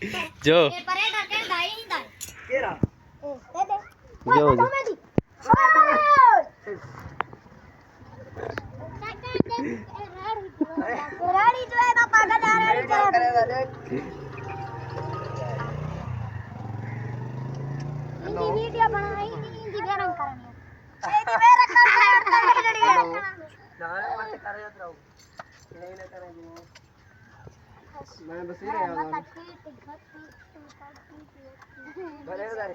जो ए परेडा के दाई ही दाई केरा ए दे दे जो जो राड़ी जो है तो पागल राड़ी करेगा देख हिंदी वीडियो बनाई हिंदी बेरंग करनी हिंदी बेरंग करनी ना मत करे रहो नहीं ना करेंगे मैं बस ही रहा हूं बड़े उधर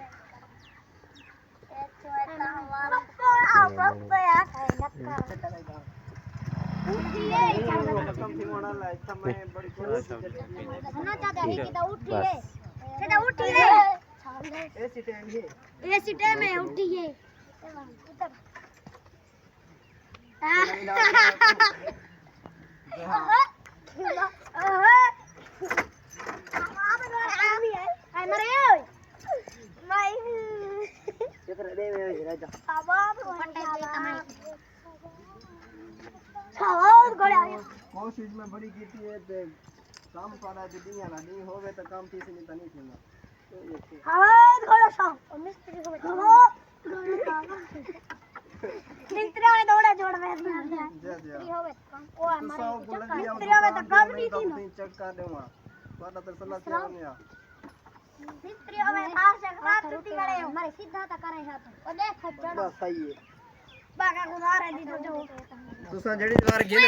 कौन चीज में बड़ी कीती है ते काम पाना दिया ना नहीं होवे तो काम किसी ने नहीं थीना आवाज घोड़ा सा मिस्त्री को मिस्त्री में दौड़ा जोड़ में मिस्त्री होवे काम ओ हमारे मिस्त्री होवे तो काम नहीं थी ना चेक कर दूंगा वाला तो सलाह क्या होने मिस्त्री होवे तार से रात टूटी गए हमारे सीधा तक करे है तो ओ देख जड़ बस सही है बागा गुजार है दी जो तुसा जड़ी बार गिन